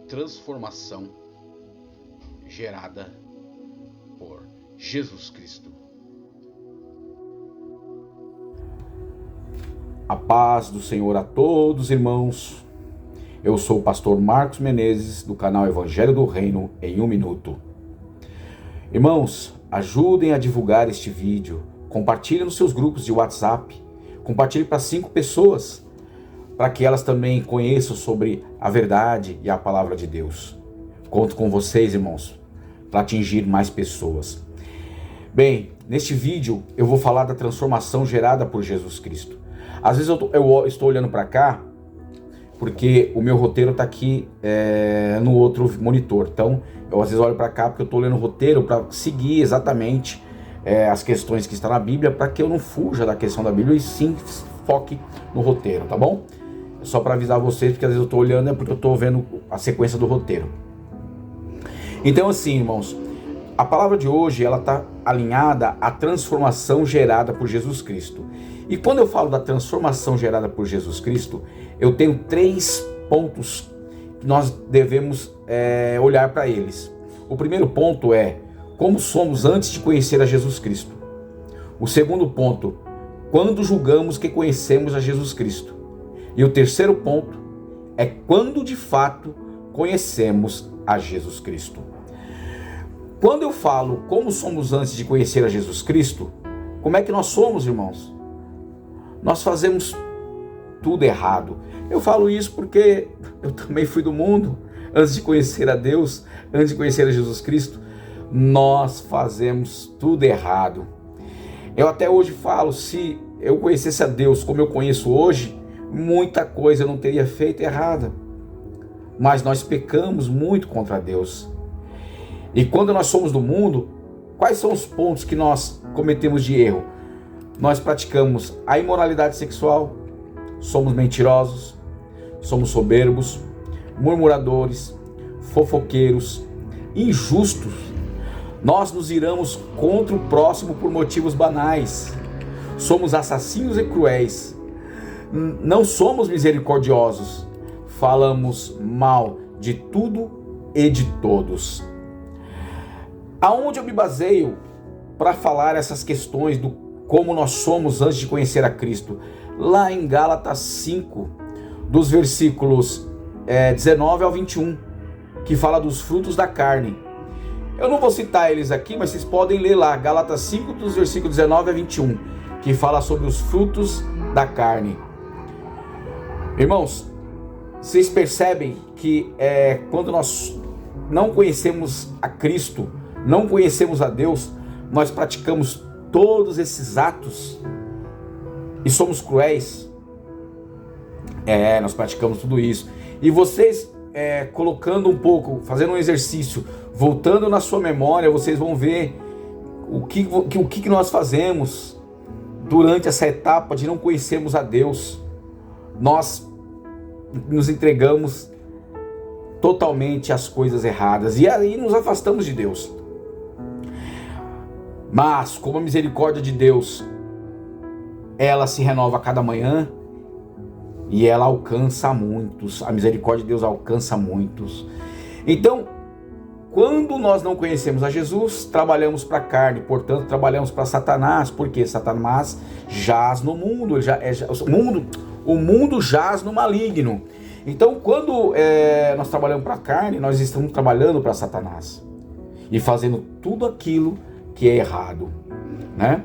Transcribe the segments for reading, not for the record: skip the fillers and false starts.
transformação gerada por Jesus Cristo. A paz do Senhor a todos, irmãos. Eu sou o pastor Marcos Menezes, do canal Evangelho do Reino em 1 Minuto. Irmãos, ajudem a divulgar este vídeo. Compartilhem nos seus grupos de WhatsApp. Compartilhe para 5 pessoas, para que elas também conheçam sobre a verdade e a palavra de Deus. Conto com vocês, irmãos, para atingir mais pessoas. Bem, neste vídeo eu vou falar da transformação gerada por Jesus Cristo. Às vezes eu estou olhando para cá, porque o meu roteiro está aqui no outro monitor. Então, eu às vezes olho para cá porque eu estou lendo o roteiro para seguir exatamente as questões que estão na Bíblia, para que eu não fuja da questão da Bíblia e sim foque no roteiro, tá bom? É só para avisar vocês, porque às vezes eu estou olhando porque eu estou vendo a sequência do roteiro. Então assim, irmãos, a palavra de hoje ela está alinhada à transformação gerada por Jesus Cristo. E quando eu falo da transformação gerada por Jesus Cristo, eu tenho 3 pontos que nós devemos olhar para eles. O primeiro ponto é como somos antes de conhecer a Jesus Cristo. O segundo ponto, quando julgamos que conhecemos a Jesus Cristo. E o terceiro ponto é quando de fato conhecemos a Jesus Cristo. Quando eu falo como somos antes de conhecer a Jesus Cristo, como é que nós somos, irmãos? Nós fazemos tudo errado. Eu falo isso porque eu também fui do mundo antes de conhecer a Deus, antes de conhecer a Jesus Cristo. Nós fazemos tudo errado. Eu até hoje falo, se eu conhecesse a Deus como eu conheço hoje, muita coisa eu não teria feito errada. Mas nós pecamos muito contra Deus. E quando nós somos do mundo, quais são os pontos que nós cometemos de erro? Nós praticamos a imoralidade sexual, somos mentirosos, somos soberbos, murmuradores, fofoqueiros, injustos. Nós nos iramos contra o próximo por motivos banais. Somos assassinos e cruéis. Não somos misericordiosos. Falamos mal de tudo e de todos. Aonde eu me baseio para falar essas questões do como nós somos antes de conhecer a Cristo? Lá em Gálatas 5, dos versículos 19 ao 21, que fala dos frutos da carne. Eu não vou citar eles aqui, mas vocês podem ler lá, Gálatas 5, dos versículos 19 a 21, que fala sobre os frutos da carne. Irmãos, vocês percebem que quando nós não conhecemos a Cristo, não conhecemos a Deus, nós praticamos todos esses atos e somos cruéis. Nós praticamos tudo isso. E vocês colocando um pouco, fazendo um exercício, voltando na sua memória, vocês vão ver o que nós fazemos durante essa etapa de não conhecermos a Deus. Nós nos entregamos totalmente às coisas erradas e aí nos afastamos de Deus. Mas como a misericórdia de Deus, ela se renova a cada manhã e ela alcança muitos. A misericórdia de Deus alcança muitos. Então, quando nós não conhecemos a Jesus, trabalhamos para a carne, portanto trabalhamos para Satanás, porque Satanás jaz no mundo, o mundo jaz no maligno. Então, quando nós trabalhamos para a carne, nós estamos trabalhando para Satanás e fazendo tudo aquilo que é errado, né?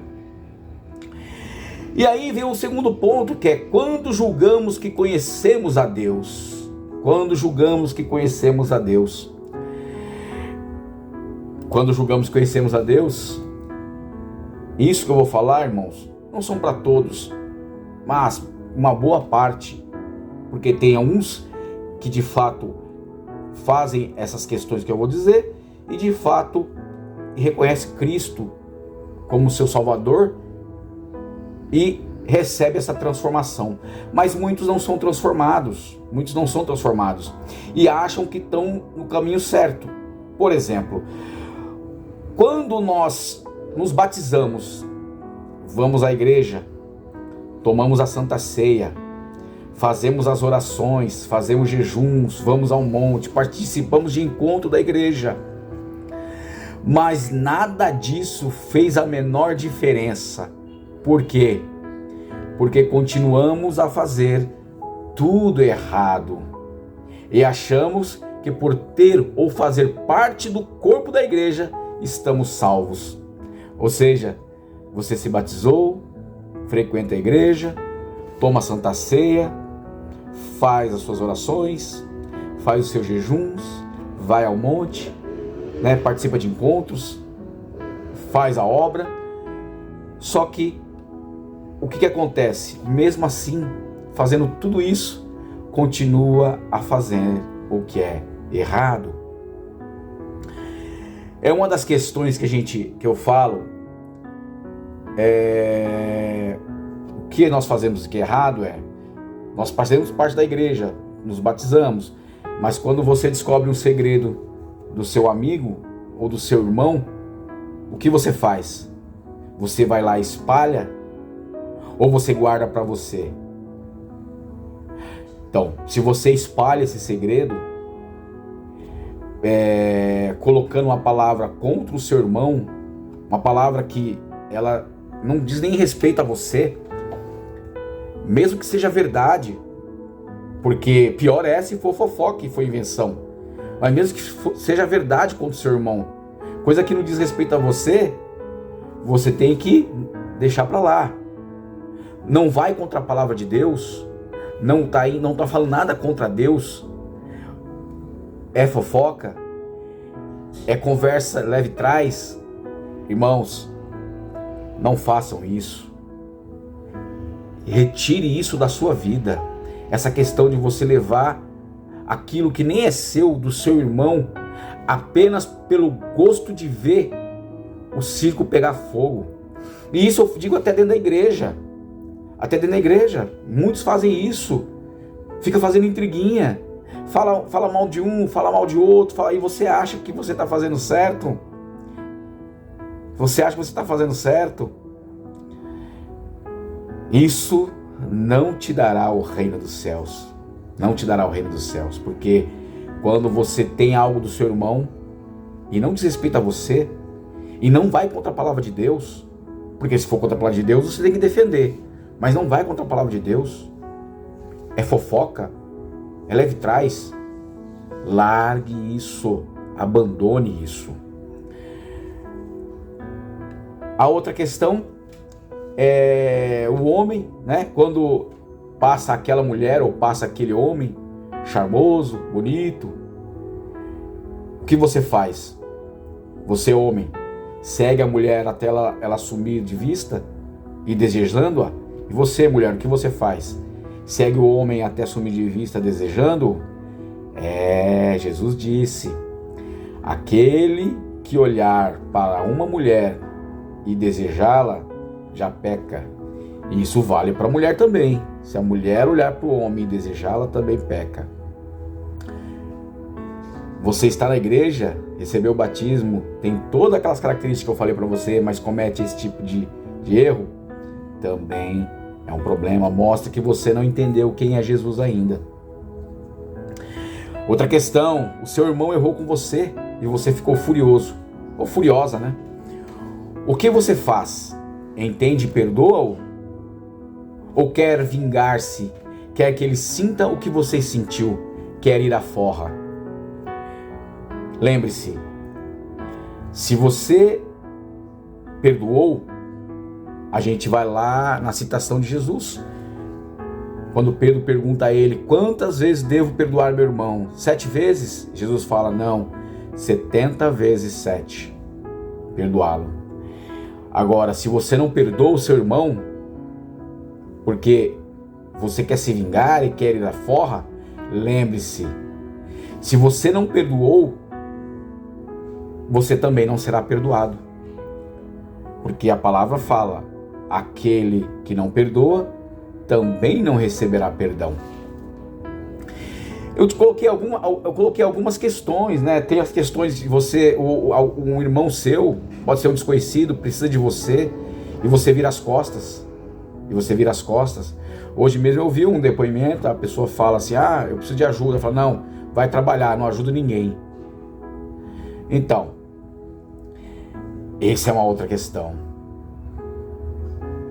E aí vem o segundo ponto, que é quando julgamos que conhecemos a Deus. Quando julgamos que conhecemos a Deus. Quando julgamos que conhecemos a Deus, isso que eu vou falar, irmãos, não são para todos, mas uma boa parte, porque tem alguns que de fato fazem essas questões que eu vou dizer e de fato reconhece Cristo como seu Salvador e recebe essa transformação. Mas muitos não são transformados, e acham que estão no caminho certo. Por exemplo, quando nós nos batizamos, vamos à igreja, tomamos a Santa Ceia, fazemos as orações, fazemos jejuns, vamos ao monte, participamos de encontro da igreja. Mas nada disso fez a menor diferença. Por quê? Porque continuamos a fazer tudo errado. E achamos que por ter ou fazer parte do corpo da igreja, estamos salvos. Ou seja, você se batizou, frequenta a igreja, toma a Santa Ceia, faz as suas orações, faz os seus jejuns, vai ao monte, participa de encontros, faz a obra. Só que o que acontece? Mesmo assim, fazendo tudo isso, continua a fazer o que é errado. É uma das questões que eu falo, o que nós fazemos que é errado nós fazemos parte da igreja, nos batizamos, mas quando você descobre um segredo do seu amigo ou do seu irmão, o que você faz? Você vai lá e espalha ou você guarda para você? Então, se você espalha esse segredo, colocando uma palavra contra o seu irmão, uma palavra que ela não diz nem respeito a você, mesmo que seja verdade, porque pior é se for fofoca e for invenção, mas mesmo que seja verdade contra o seu irmão, coisa que não diz respeito a você, você tem que deixar para lá. Não vai contra a palavra de Deus, não tá falando nada contra Deus, é fofoca, é conversa leve trás. Irmãos, não façam isso. Retire isso da sua vida. Essa questão de você levar aquilo que nem é seu, do seu irmão, apenas pelo gosto de ver o circo pegar fogo. E isso eu digo até dentro da igreja. Até dentro da igreja. Muitos fazem isso. Fica fazendo intriguinha. Fala mal de um, fala mal de outro. E você acha que você está fazendo certo? Você acha que você está fazendo certo? Isso não te dará o reino dos céus. Não te dará o reino dos céus. Porque quando você tem algo do seu irmão e não desrespeita você, e não vai contra a palavra de Deus, porque se for contra a palavra de Deus, você tem que defender. Mas não vai contra a palavra de Deus. É fofoca, é leve trás. Largue isso, abandone isso. A outra questão é o homem, quando passa aquela mulher ou passa aquele homem charmoso, bonito, o que você faz? Você, homem, segue a mulher até ela sumir de vista e desejando-a? E você, mulher, o que você faz? Segue o homem até sumir de vista desejando-o? Jesus disse: aquele que olhar para uma mulher e desejá-la, já peca. E isso vale para a mulher também. Se a mulher olhar para o homem e desejá-la, também peca. Você está na igreja, recebeu o batismo, tem todas aquelas características que eu falei para você, mas comete esse tipo de erro, também é um problema. Mostra que você não entendeu quem é Jesus ainda. Outra questão: o seu irmão errou com você e você ficou furioso ou furiosa, O que você faz? Entende e perdoa-o? Ou quer vingar-se? Quer que ele sinta o que você sentiu? Quer ir à forra? Lembre-se, se você perdoou, a gente vai lá na citação de Jesus. Quando Pedro pergunta a ele: quantas vezes devo perdoar meu irmão? 7 vezes? Jesus fala: não, 70 vezes 7. Perdoá-lo. Agora, se você não perdoa o seu irmão, porque você quer se vingar e quer ir à forra, lembre-se, se você não perdoou, você também não será perdoado. Porque a palavra fala: aquele que não perdoa, também não receberá perdão. Eu coloquei algumas questões, Tem as questões de você, um irmão seu, pode ser um desconhecido, precisa de você, e você vira as costas. Hoje mesmo eu ouvi um depoimento, a pessoa fala assim, eu preciso de ajuda. Eu falo, não, vai trabalhar, não ajuda ninguém. Então, essa é uma outra questão.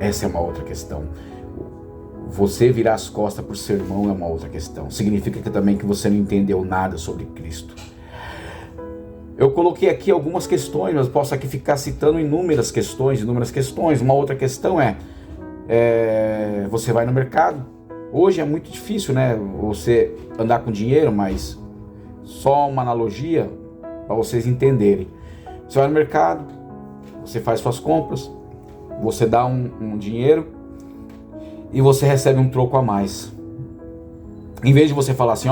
Essa é uma outra questão. Você virar as costas por seu irmão é uma outra questão. Significa que também que você não entendeu nada sobre Cristo. Eu coloquei aqui algumas questões, mas posso aqui ficar citando inúmeras questões. Uma outra questão você vai no mercado. Hoje é muito difícil, né? Você andar com dinheiro, mas só uma analogia para vocês entenderem. Você vai no mercado, você faz suas compras, você dá um dinheiro e você recebe um troco a mais. Em vez de você falar assim,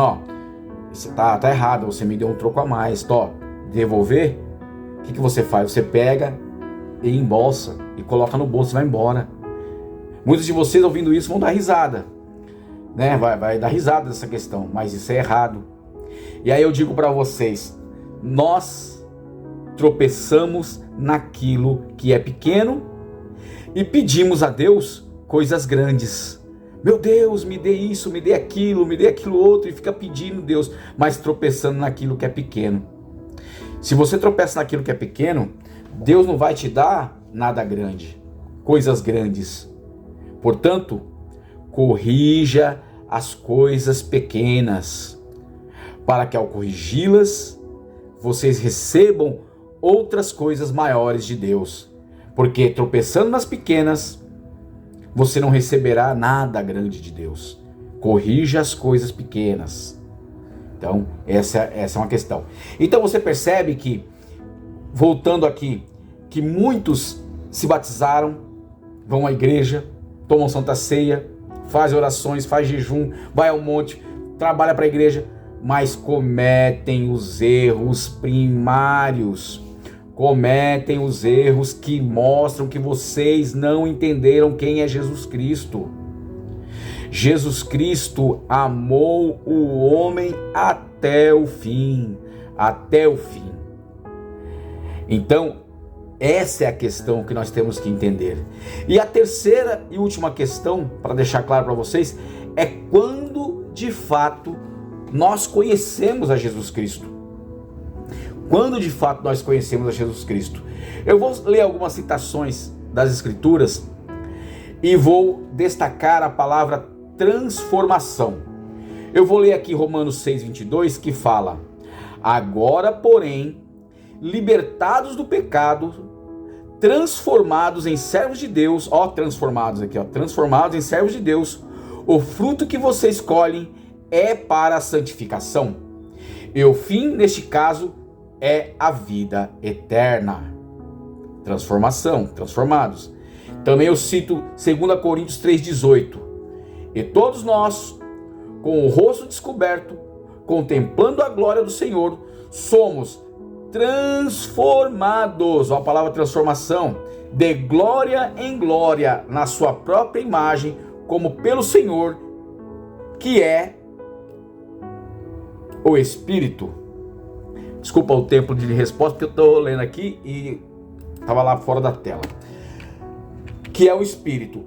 você tá errado, você me deu um troco a mais, devolver, o que você faz? Você pega e embolsa e coloca no bolso e vai embora. Muitos de vocês ouvindo isso vão dar risada, né? Vai dar risada dessa questão, mas isso é errado. E aí eu digo para vocês, nós tropeçamos naquilo que é pequeno e pedimos a Deus coisas grandes. Meu Deus, me dê isso, me dê aquilo outro, e fica pedindo Deus, mas tropeçando naquilo que é pequeno. Se você tropeça naquilo que é pequeno, Deus não vai te dar nada grande, coisas grandes. Portanto, corrija as coisas pequenas, para que ao corrigi-las, vocês recebam outras coisas maiores de Deus. Porque tropeçando nas pequenas, você não receberá nada grande de Deus. Corrija as coisas pequenas. Então, essa é uma questão. Então você percebe que, voltando aqui, que muitos se batizaram, vão à igreja, tomam santa ceia, fazem orações, faz jejum, vai ao monte, trabalha para a igreja, mas cometem os erros primários. Cometem os erros que mostram que vocês não entenderam quem é Jesus Cristo. Jesus Cristo amou o homem até o fim. Até o fim. Então, essa é a questão que nós temos que entender. E a terceira e última questão, para deixar claro para vocês, é quando de fato nós conhecemos a Jesus Cristo. Quando de fato nós conhecemos a Jesus Cristo. Eu vou ler algumas citações das Escrituras e vou destacar a palavra transformação. Eu vou ler aqui Romanos 6:22, que fala: agora, porém, libertados do pecado, transformados em servos de Deus, transformados em servos de Deus, o fruto que vocês colhem é para a santificação. E o fim, neste caso, é a vida eterna. Transformação, transformados. Também eu cito 2 Coríntios 3:18. E todos nós, com o rosto descoberto, contemplando a glória do Senhor, somos transformados, a palavra transformação, de glória em glória, na sua própria imagem, como pelo Senhor, que é o Espírito. Desculpa o tempo de resposta, porque eu estou lendo aqui e estava lá fora da tela. Que é o Espírito.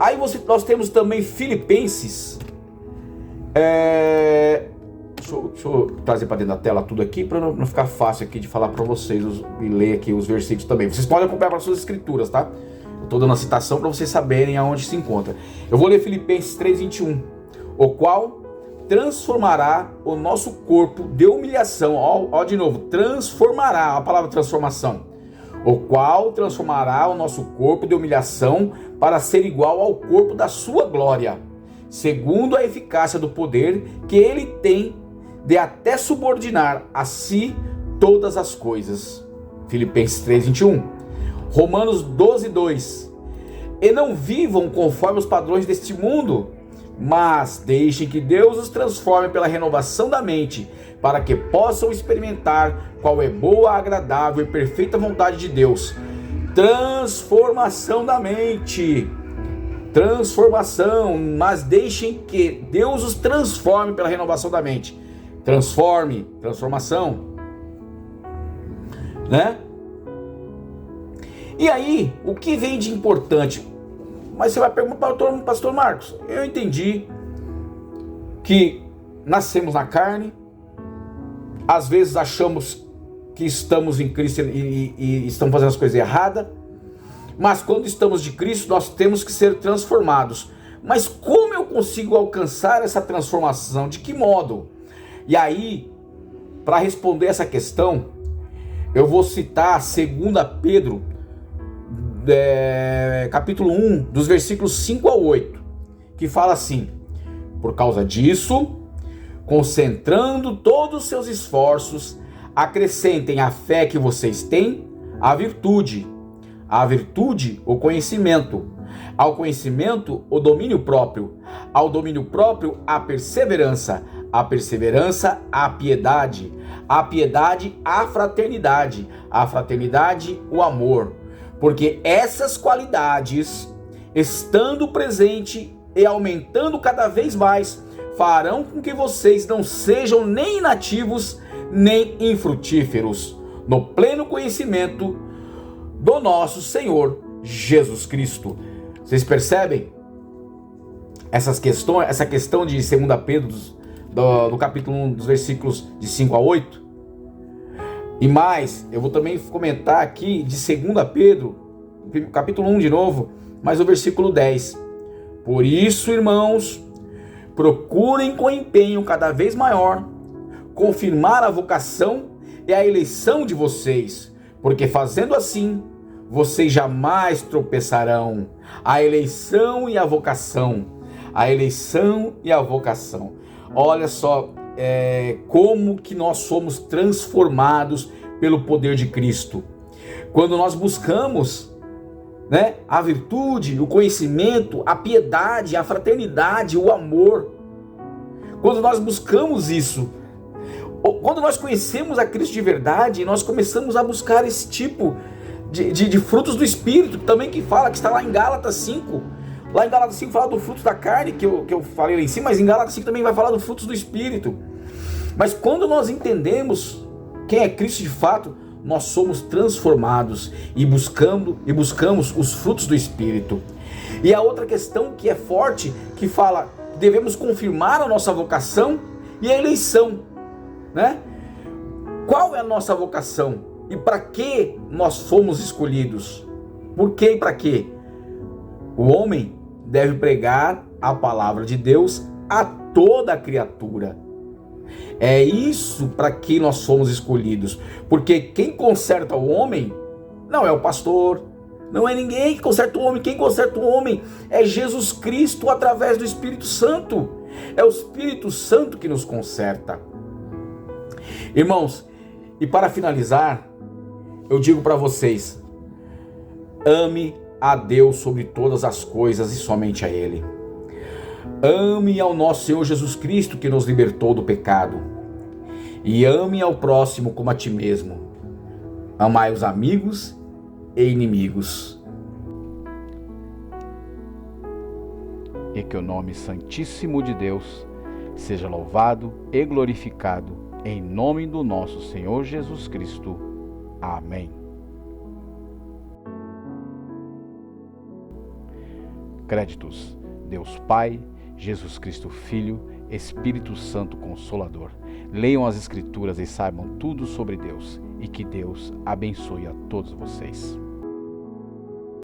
Aí nós temos também Filipenses. Deixa eu trazer para dentro da tela tudo aqui, para não ficar fácil aqui de falar para vocês e ler aqui os versículos também. Vocês podem acompanhar para suas escrituras, tá? Eu estou dando a citação para vocês saberem aonde se encontra. Eu vou ler Filipenses 3:21. O qual transformará o nosso corpo de humilhação. Ó, de novo, transformará, a palavra transformação. O qual transformará o nosso corpo de humilhação para ser igual ao corpo da sua glória, segundo a eficácia do poder que ele tem de até subordinar a si todas as coisas. Filipenses 3:21. Romanos 12:2. E não vivam conforme os padrões deste mundo, mas deixem que Deus os transforme pela renovação da mente, para que possam experimentar qual é boa, agradável e perfeita vontade de Deus. Transformação da mente. Transformação, mas deixem que Deus os transforme pela renovação da mente. Transformação, né? E aí, o que vem de importante? mas você vai perguntar, pastor Marcos, eu entendi que nascemos na carne, às vezes achamos que estamos em Cristo e estamos fazendo as coisas erradas, mas quando estamos de Cristo, nós temos que ser transformados. Mas como eu consigo alcançar essa transformação? De que modo? E aí, para responder essa questão, eu vou citar 2 Pedro, capítulo 1, dos versículos 5 ao 8, que fala assim: por causa disso, concentrando todos os seus esforços, acrescentem à fé que vocês têm a virtude, o conhecimento, ao conhecimento o domínio próprio, ao domínio próprio a perseverança, a piedade, a fraternidade, o amor, porque essas qualidades, estando presente e aumentando cada vez mais, farão com que vocês não sejam nem inativos, nem infrutíferos, no pleno conhecimento do nosso Senhor Jesus Cristo. Vocês percebem essa questão de 2 Pedro, do capítulo 1, dos versículos de 5 a 8? E mais, eu vou também comentar aqui de 2 Pedro, capítulo 1 de novo, mas o versículo 10. Por isso, irmãos, procurem com empenho cada vez maior confirmar a vocação e a eleição de vocês, porque fazendo assim, vocês jamais tropeçarão. A eleição e a vocação. Olha só como que nós somos transformados pelo poder de Cristo. Quando nós buscamos, a virtude, o conhecimento, a piedade, a fraternidade, o amor. Quando nós buscamos isso, quando nós conhecemos a Cristo de verdade, nós começamos a buscar esse tipo de frutos do Espírito, também que está lá em Gálatas 5. Lá em Gálatas 5 fala do fruto da carne, que eu falei lá em cima, mas em Gálatas 5 também vai falar do frutos do Espírito. Mas quando nós entendemos quem é Cristo de fato, nós somos transformados e buscamos os frutos do Espírito. E a outra questão que é forte, que fala que devemos confirmar a nossa vocação e a eleição, Qual é a nossa vocação? E para que nós fomos escolhidos? Por quê e para quê? O homem deve pregar a palavra de Deus a toda a criatura. É isso para que nós somos escolhidos. Porque quem conserta o homem não é o pastor, não é ninguém que conserta o homem. Quem conserta o homem é Jesus Cristo através do Espírito Santo. É o Espírito Santo que nos conserta. Irmãos, e para finalizar, eu digo para vocês: ame a Deus sobre todas as coisas e somente a Ele. Ame ao nosso Senhor Jesus Cristo, que nos libertou do pecado. E ame ao próximo como a ti mesmo. Amai os amigos e inimigos. E que o nome santíssimo de Deus seja louvado e glorificado em nome do nosso Senhor Jesus Cristo. Amém. Créditos: Deus Pai, Jesus Cristo Filho, Espírito Santo Consolador. Leiam as Escrituras e saibam tudo sobre Deus. E que Deus abençoe a todos vocês.